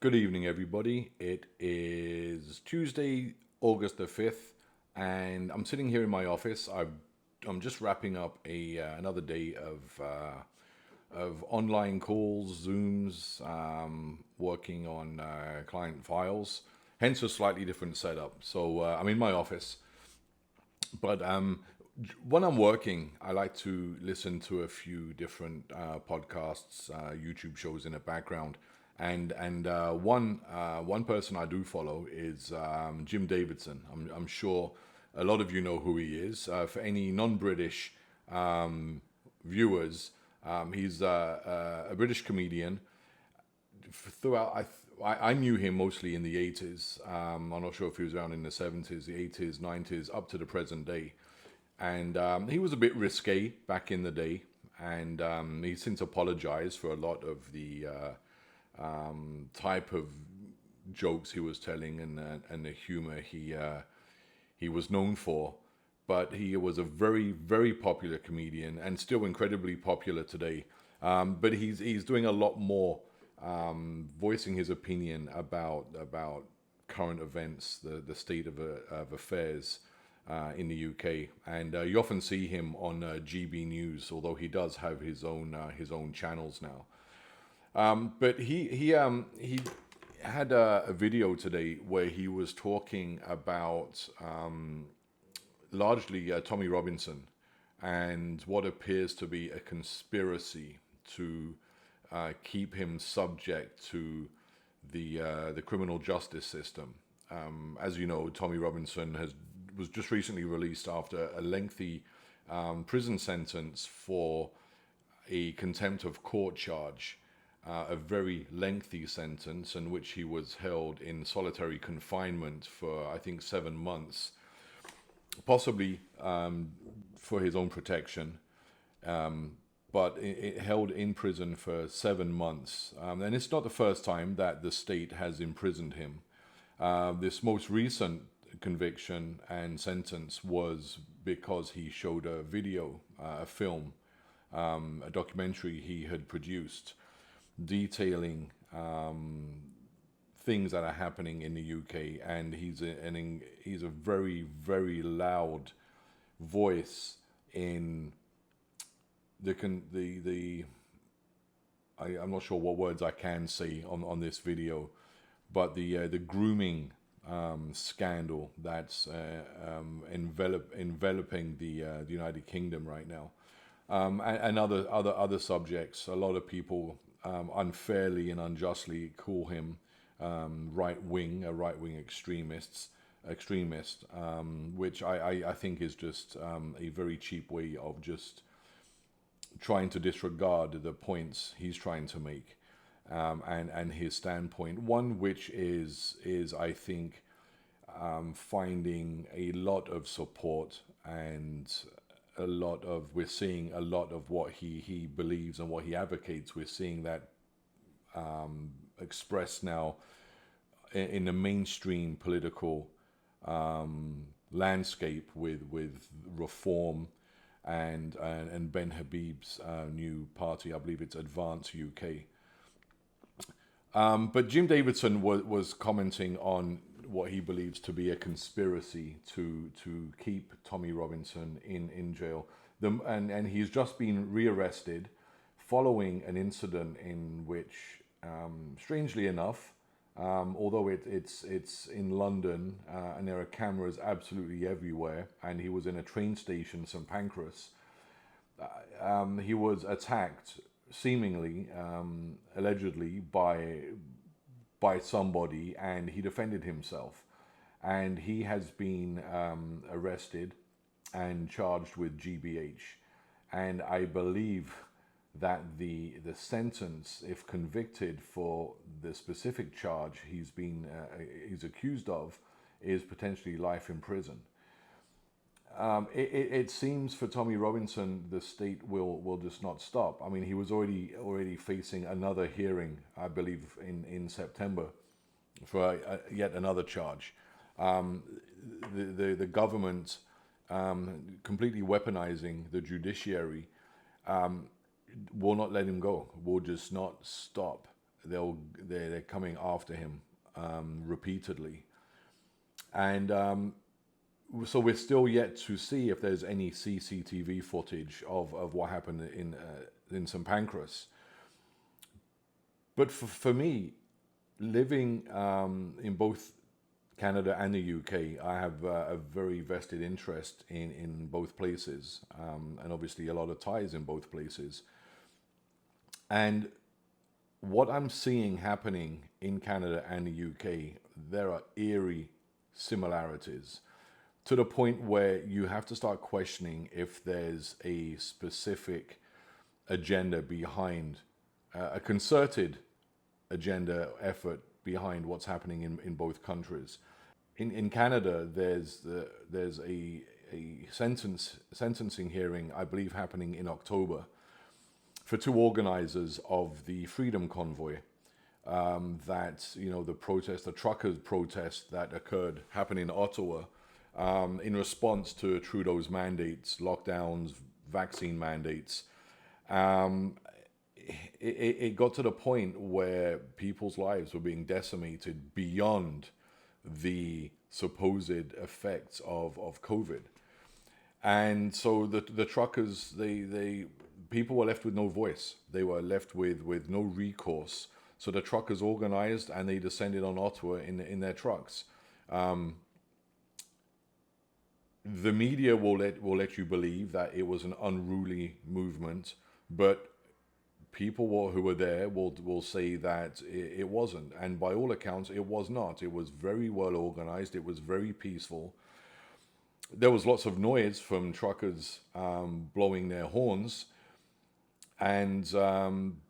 Good evening, everybody. It is Tuesday, August the 5th, and I'm sitting here in my office. I'm just wrapping up another day of online calls, Zooms, working on client files, hence a slightly different setup. So I'm in my office, but when I'm working, I like to listen to a few different podcasts, YouTube shows in the background, and one person I do follow is Jim Davidson. I'm sure a lot of you know who he is. For any non-British viewers, he's a British comedian. Throughout, I knew him mostly in the 80s. I'm not sure if he was around in the 70s, the 80s, 90s, up to the present day. And he was a bit risque back in the day. And he's since apologized for a lot of the type of jokes he was telling and the humor he was known for. But he was a very, very popular comedian and still incredibly popular today. But he's doing a lot more, voicing his opinion about current events, the state of affairs in the UK, and you often see him on GB News, although he does have his own channels now. But he had a video today where he was talking about largely Tommy Robinson and what appears to be a conspiracy to keep him subject to the criminal justice system. As you know, Tommy Robinson was just recently released after a lengthy prison sentence for a contempt of court charge, a very lengthy sentence in which he was held in solitary confinement for, I think, 7 months, possibly for his own protection, but it held in prison for 7 months. And it's not the first time that the state has imprisoned him. This most recent conviction and sentence was because he showed a video, a film, a documentary he had produced detailing things that are happening in the UK, and he's a very, very loud voice in I'm not sure what words I can say on this video, but the grooming scandal that's enveloping the United Kingdom right now, and other subjects. A lot of people unfairly and unjustly call him a right wing extremist, which I think is just a very cheap way of just trying to disregard the points he's trying to make, and his standpoint. One which is I think finding a lot of support, and we're seeing a lot of what he believes and what he advocates. We're seeing that expressed now in the mainstream political landscape with reform and Ben Habib's new party. I believe it's Advance UK. But Jim Davidson was commenting on what he believes to be a conspiracy to keep Tommy Robinson in jail. And he's just been rearrested following an incident in which, strangely enough, although it's in London and there are cameras absolutely everywhere, and he was in a train station, St Pancras, he was attacked, seemingly, allegedly, by somebody, and he defended himself. And he has been arrested and charged with GBH. And I believe that the sentence, if convicted for the specific charge he's accused of, is potentially life in prison. It seems for Tommy Robinson, the state will just not stop. I mean, he was already facing another hearing, I believe, in September, for yet another charge. The government completely weaponizing the judiciary will not let him go. Will just not stop. they're coming after him repeatedly, and so we're still yet to see if there's any CCTV footage of what happened in St Pancras. But for me, living in both Canada and the UK, I have a very vested interest in both places, and obviously a lot of ties in both places. And what I'm seeing happening in Canada and the UK, there are eerie similarities, to the point where you have to start questioning if there's a specific agenda behind, a concerted agenda effort behind what's happening in both countries. In Canada, there's a sentencing hearing, I believe, happening in October for two organizers of the Freedom Convoy. That, the truckers' protest that happened in Ottawa in response to Trudeau's mandates, lockdowns, vaccine mandates. It got to the point where people's lives were being decimated beyond the supposed effects of COVID. And so the truckers, people were left with no voice. They were left with no recourse. So the truckers organized and they descended on Ottawa in their trucks. The media will let you believe that it was an unruly movement, but people who were there will say that it wasn't. And by all accounts, it was not. It was very well organized. It was very peaceful. There was lots of noise from truckers blowing their horns, and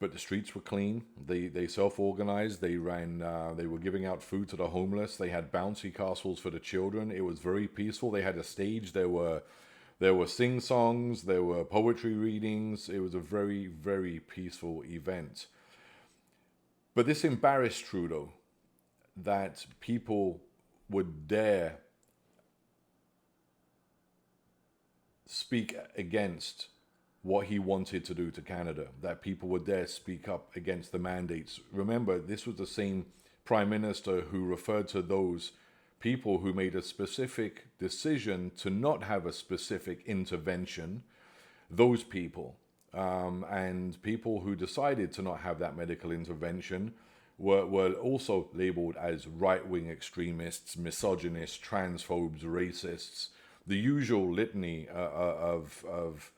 but the streets were clean. They self-organized. They ran. They were giving out food to the homeless. They had bouncy castles for the children. It was very peaceful. They had a stage. There were sing-songs. There were poetry readings. It was a very, very peaceful event. But this embarrassed Trudeau, that people would dare speak against what he wanted to do to Canada, that people would dare speak up against the mandates. Remember, this was the same Prime Minister who referred to those people who made a specific decision to not have a specific intervention, those people, and people who decided to not have that medical intervention were also labeled as right-wing extremists, misogynists, transphobes, racists, the usual litany of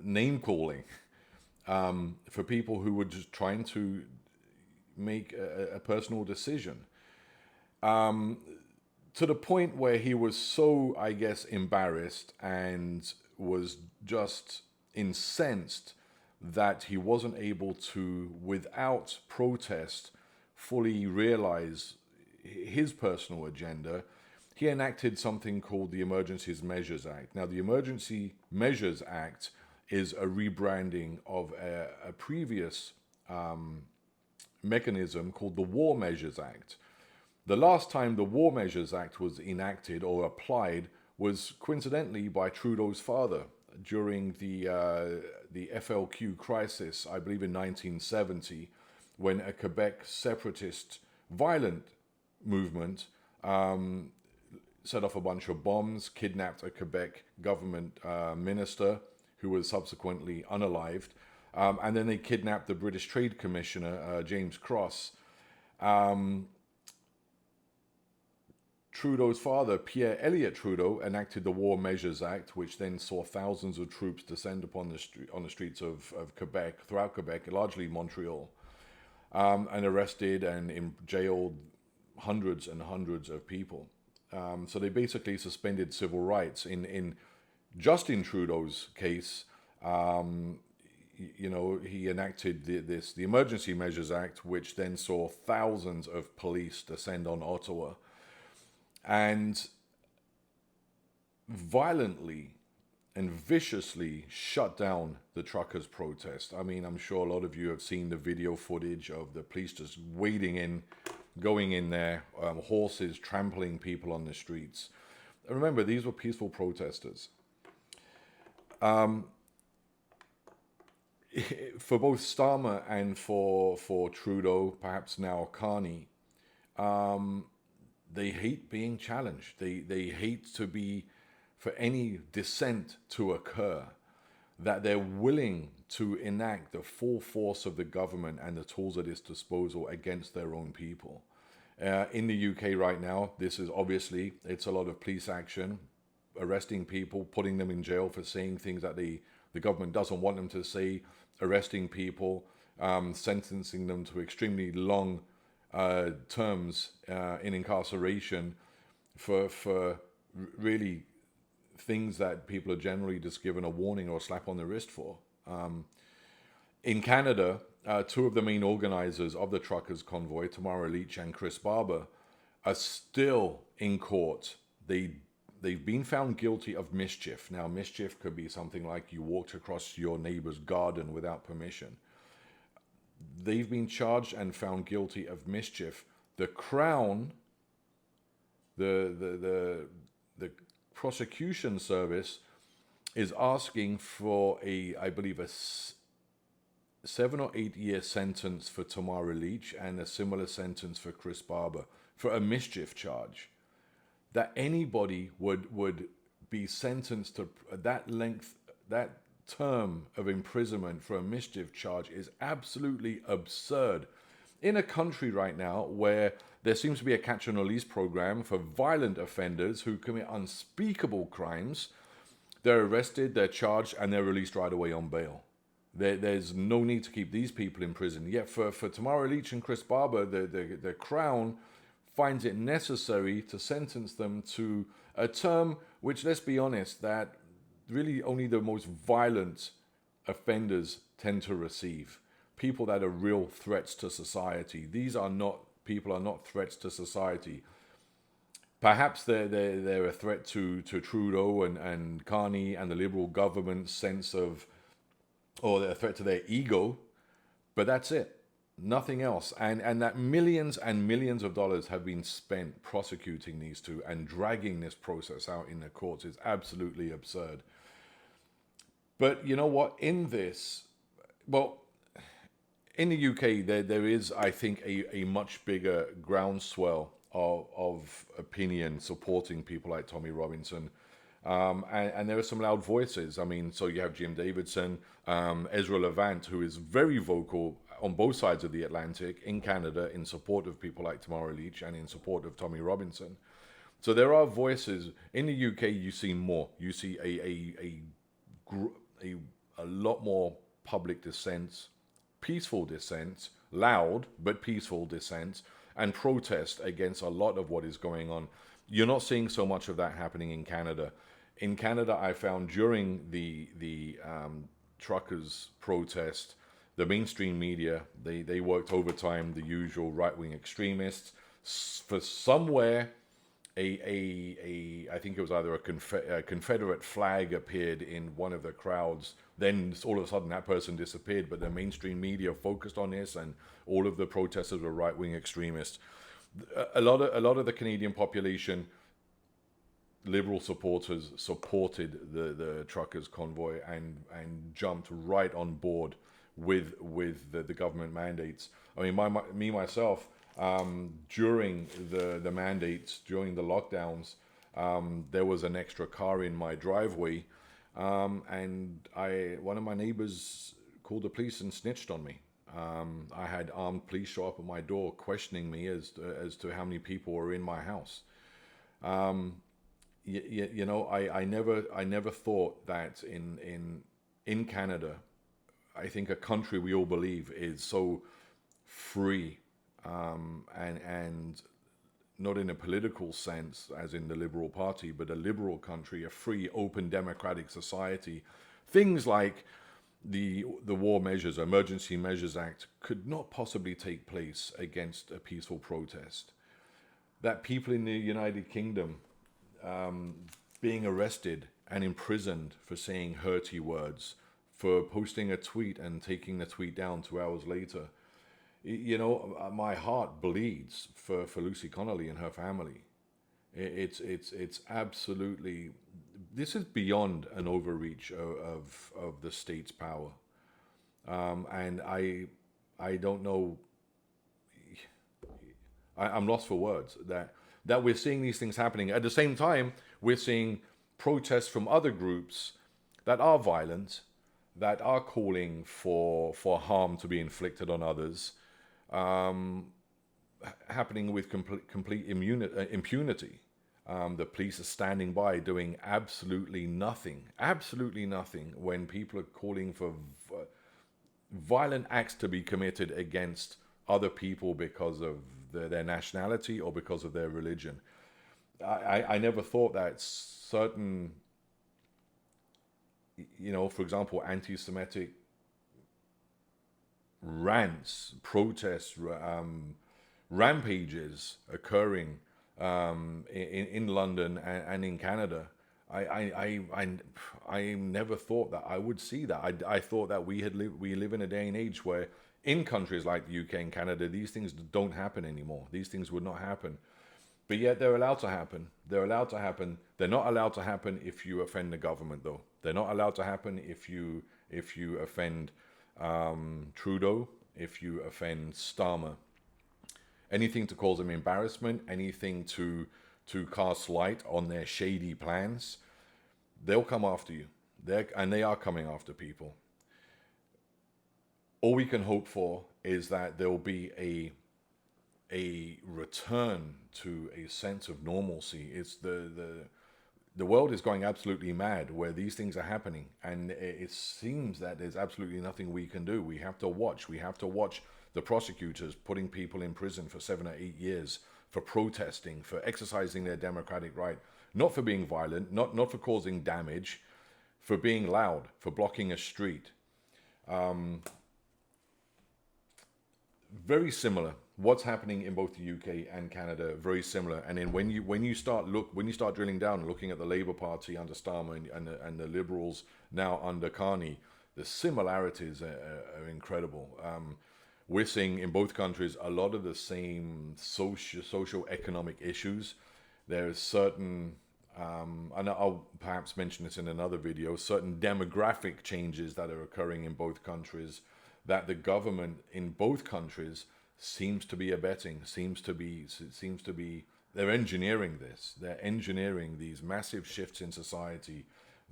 name calling for people who were just trying to make a personal decision, to the point where he was so, I guess, embarrassed and was just incensed that he wasn't able to, without protest, fully realize his personal agenda. He enacted something called the Emergency Measures Act. Now, the Emergency Measures Act is a rebranding of a previous mechanism called the War Measures Act. The last time the War Measures Act was enacted or applied was coincidentally by Trudeau's father during the FLQ crisis, I believe in 1970, when a Quebec separatist violent movement set off a bunch of bombs, kidnapped a Quebec government minister who was subsequently unalived, and then they kidnapped the British Trade Commissioner, James Cross. Trudeau's father, Pierre Elliott Trudeau, enacted the War Measures Act, which then saw thousands of troops descend upon the streets of Quebec, throughout Quebec, largely Montreal, and arrested and jailed hundreds and hundreds of people. So they basically suspended civil rights. In Justin Trudeau's case, he enacted the Emergency Measures Act, which then saw thousands of police descend on Ottawa and violently and viciously shut down the truckers' protest. I mean, I'm sure a lot of you have seen the video footage of the police just going in there, horses trampling people on the streets. And remember, these were peaceful protesters. for both Starmer and for Trudeau, perhaps now Carney, they hate being challenged. They hate to be, for any dissent to occur, that they're willing to enact the full force of the government and the tools at its disposal against their own people. In the UK right now, this is obviously, it's a lot of police action, arresting people, putting them in jail for saying things that the government doesn't want them to say, arresting people, sentencing them to extremely long terms in incarceration for really things that people are generally just given a warning or a slap on the wrist for. In Canada, two of the main organizers of the truckers' convoy, Tamara Lich and Chris Barber, are still in court. They've been found guilty of mischief. Now, mischief could be something like you walked across your neighbor's garden without permission. They've been charged and found guilty of mischief. The Crown, the prosecution service, is asking for I believe a 7 or 8 year sentence for Tamara Lich and a similar sentence for Chris Barber for a mischief charge. That anybody would be sentenced to that length, that term of imprisonment for a mischief charge is absolutely absurd. In a country right now where there seems to be a catch and release program for violent offenders who commit unspeakable crimes, they're arrested, they're charged, and they're released right away on bail. There's no need to keep these people in prison. Yet for Tamara Lich and Chris Barber, the Crown finds it necessary to sentence them to a term which, let's be honest, that really only the most violent offenders tend to receive. People that are real threats to society. People are not threats to society. Perhaps they're a threat to Trudeau and Carney and the Liberal government's sense of, or they're a threat to their ego, but that's it. Nothing else. And that millions and millions of dollars have been spent prosecuting these two and dragging this process out in the courts is absolutely absurd. But you know what? In this, well, in the UK, there is, I think, a much bigger groundswell of opinion supporting people like Tommy Robinson. And there are some loud voices. I mean, so you have Jim Davidson, Ezra Levant, who is very vocal on both sides of the Atlantic in Canada in support of people like Tamara Lich and in support of Tommy Robinson. So there are voices. In the UK, you see more. You see a lot more public dissent, peaceful dissent, loud but peaceful dissent, and protest against a lot of what is going on. You're not seeing so much of that happening in Canada. In Canada, I found during the truckers' protest, the mainstream media, they worked overtime, the usual right-wing extremists. For somewhere, I think it was either a Confederate flag appeared in one of the crowds. Then all of a sudden that person disappeared, but the mainstream media focused on this, and all of the protesters were right-wing extremists. A lot of the Canadian population, Liberal supporters, supported the truckers' convoy and jumped right on board with the government mandates. I mean, myself, during the mandates, during the lockdowns, there was an extra car in my driveway, and one of my neighbors called the police and snitched on me. I had armed police show up at my door questioning me as to how many people were in my house. You know, I never thought that in Canada, I think a country we all believe is so free, and not in a political sense as in the Liberal Party, but a liberal country, a free, open, democratic society. Things like the War Measures, Emergency Measures Act could not possibly take place against a peaceful protest. That people in the United Kingdom being arrested and imprisoned for saying hurty words, for posting a tweet and taking the tweet down 2 hours later. You know, my heart bleeds for Lucy Connolly and her family. It's absolutely, this is beyond an overreach of the state's power. And I don't know. I'm lost for words. That we're seeing these things happening at the same time. We're seeing protests from other groups that are violent, that are calling for harm to be inflicted on others, happening with complete impunity. The police are standing by doing absolutely nothing when people are calling for violent acts to be committed against other people because of their nationality or because of their religion. I never thought that certain, for example, anti-Semitic rants, protests, rampages occurring in London and in Canada. I never thought that I would see that. I thought that we live in a day and age where in countries like the UK and Canada, these things don't happen anymore. These things would not happen. But yet they're allowed to happen. They're allowed to happen. They're not allowed to happen if you offend the government, though. They're not allowed to happen if you offend Trudeau, if you offend Starmer. Anything to cause them embarrassment, anything to cast light on their shady plans, they'll come after you. They are coming after people. All we can hope for is that there will be a return to a sense of normalcy. It's the world is going absolutely mad where these things are happening, and it seems that there's absolutely nothing we can do. We have to watch. We have to watch the prosecutors putting people in prison for 7 or 8 years for protesting, for exercising their democratic right, not for being violent, not for causing damage, for being loud, for blocking a street. Very similar. What's happening in both the UK and Canada, very similar. And then when you start drilling down and looking at the Labour Party under Starmer and the Liberals now under Carney, the similarities are incredible. We're seeing in both countries a lot of the same socioeconomic issues. There's certain, and I'll perhaps mention this in another video, certain demographic changes that are occurring in both countries that the government in both countries seems to be abetting, seems to be, they're engineering this. They're engineering these massive shifts in society,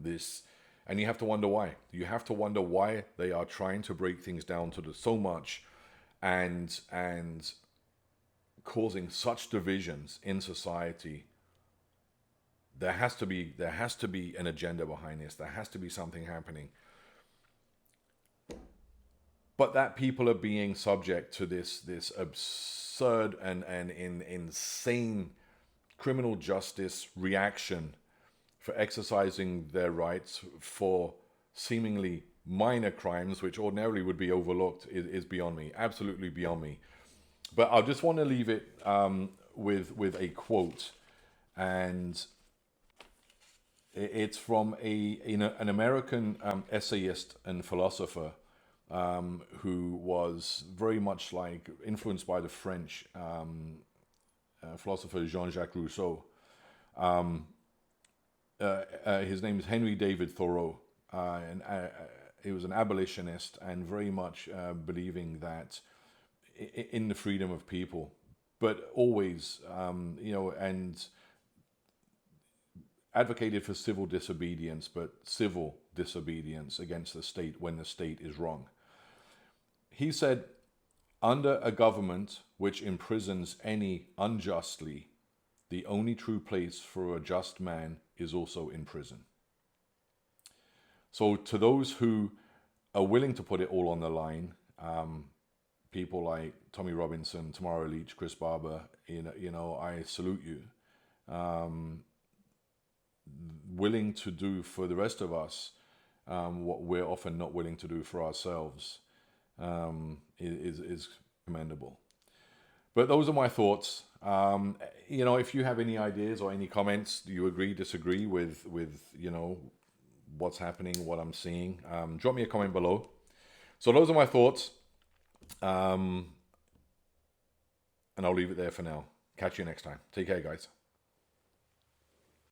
and you have to wonder why. You have to wonder why they are trying to break things down to so much and causing such divisions in society. There has to be an agenda behind this. There has to be something happening. But that people are being subject to this absurd and insane criminal justice reaction for exercising their rights for seemingly minor crimes, which ordinarily would be overlooked, is beyond me, absolutely beyond me. But I just want to leave it with a quote, and it's from an American essayist and philosopher who was very much like influenced by the French philosopher Jean-Jacques Rousseau. His name is Henry David Thoreau, and he was an abolitionist and very much believing that in the freedom of people, but always, and advocated for civil disobedience, but civil disobedience against the state when the state is wrong. He said, under a government which imprisons any unjustly, the only true place for a just man is also in prison. So to those who are willing to put it all on the line, people like Tommy Robinson, Tamara Lich, Chris Barber, I salute you. Willing to do for the rest of us what we're often not willing to do for ourselves is commendable. But those are my thoughts. If you have any ideas or any comments, do you agree, disagree with what's happening, what I'm seeing, drop me a comment below. So those are my thoughts. And I'll leave it there for now. Catch you next time. Take care, guys.